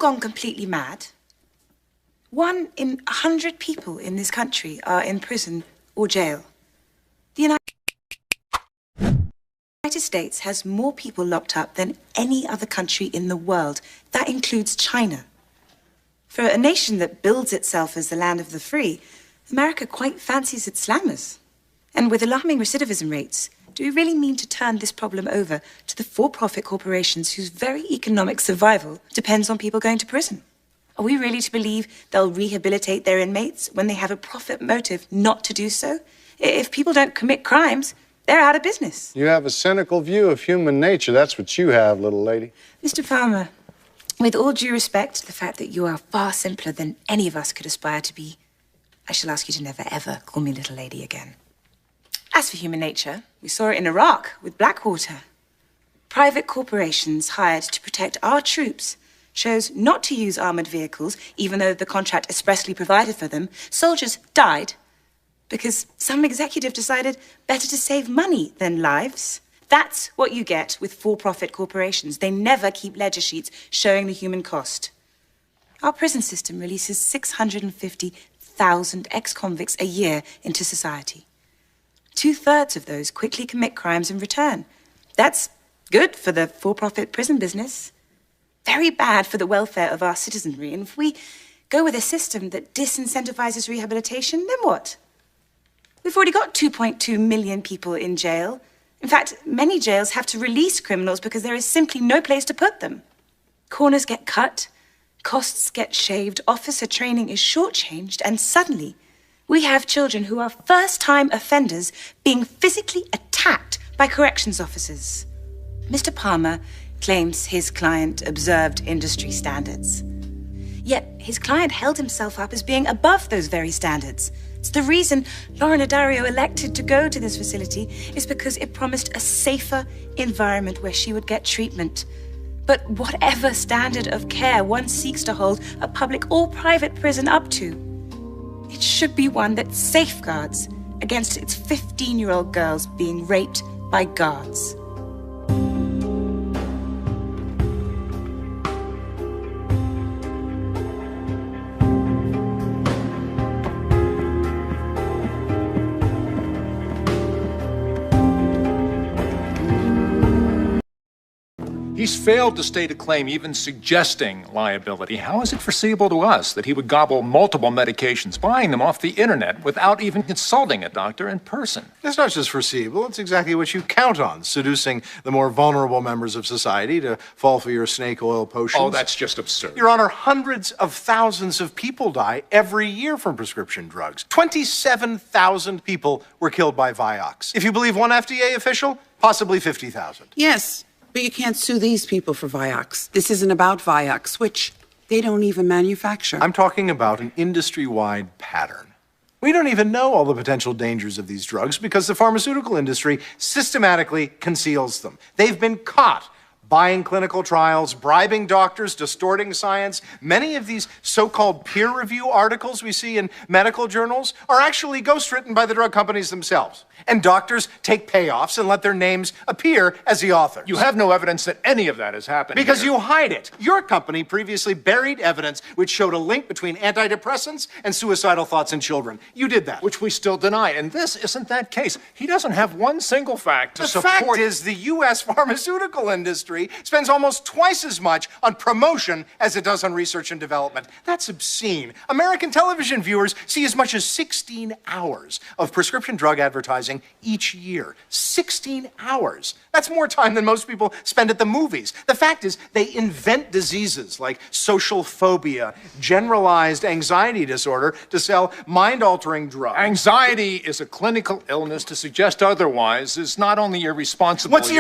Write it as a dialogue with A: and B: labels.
A: gone completely mad? 1 in 100 people in this country are in prison or jail. The United States has more people locked up than any other country in the world. That includes China. For a nation that builds itself as the land of the free, America quite fancies its slammers. And with alarming recidivism rates, do we really mean to turn this problem over to the for-profit corporations whose very economic survival depends on people going to prison? Are we really to believe they'll rehabilitate their inmates when they have a profit motive not to do so? If people don't commit crimes, they're out of business.
B: You have a cynical view of human nature. That's what you have, little lady.
A: Mr. Palmer, with all due respect to the fact that you are far simpler than any of us could aspire to be, I shall ask you to never, ever call me little lady again. As for human nature, we saw it in Iraq with Blackwater. Private corporations hired to protect our troops chose not to use armored vehicles, even though the contract expressly provided for them. Soldiers died because some executive decided better to save money than lives. That's what you get with for-profit corporations. They never keep ledger sheets showing the human cost. Our prison system releases 650,000 ex-convicts a year into society. 2/3 of those quickly commit crimes and return. That's good for the for-profit prison business. Very bad for the welfare of our citizenry. And if we go with a system that disincentivizes rehabilitation, then what? We've already got 2.2 million people in jail. In fact, many jails have to release criminals because there is simply no place to put them. Corners get cut, costs get shaved, officer training is shortchanged, and suddenly we have children who are first-time offenders being physically attacked by corrections officers. Mr. Palmer claims his client observed industry standards. Yet his client held himself up as being above those very standards. It's the reason Lauren Addario elected to go to this facility is because it promised a safer environment where she would get treatment. But whatever standard of care one seeks to hold a public or private prison up to, it should be one that safeguards against its 15-year-old girls being raped by guards.
C: He's failed to state a claim even suggesting liability. How is it foreseeable to us that he would gobble multiple medications, buying them off the internet without even consulting a doctor in person?
D: It's not just foreseeable, it's exactly what you count on, seducing the more vulnerable members of society to fall for your snake oil potions.
C: Oh, that's just absurd.
D: Your Honor, hundreds of thousands of people die every year from prescription drugs. 27,000 people were killed by Vioxx. If you believe one FDA official, possibly 50,000.
E: Yes. But you can't sue these people for Vioxx. This isn't about Vioxx, which they don't even manufacture.
D: I'm talking about an industry-wide pattern. We don't even know all the potential dangers of these drugs because the pharmaceutical industry systematically conceals them. They've been caught buying clinical trials, bribing doctors, distorting science. Many of these so-called peer review articles we see in medical journals are actually ghostwritten by the drug companies themselves. And doctors take payoffs and let their names appear as the authors.
C: You have no evidence that any of that has happened
D: Because
C: here.
D: you hide it. Your company previously buried evidence which showed a link between antidepressants and suicidal thoughts in children. You did that.
C: Which we still deny, and this isn't that case. He doesn't have one single fact to support...
D: The fact is the U.S. pharmaceutical industry spends almost twice as much on promotion as it does on research and development. That's obscene. American television viewers see as much as 16 hours of prescription drug advertising each year. 16 hours. That's more time than most people spend at the movies. The fact is, they invent diseases like social phobia, generalized anxiety disorder to sell mind-altering drugs.
C: Anxiety is a clinical illness. To suggest otherwise is not only irresponsible...
D: What's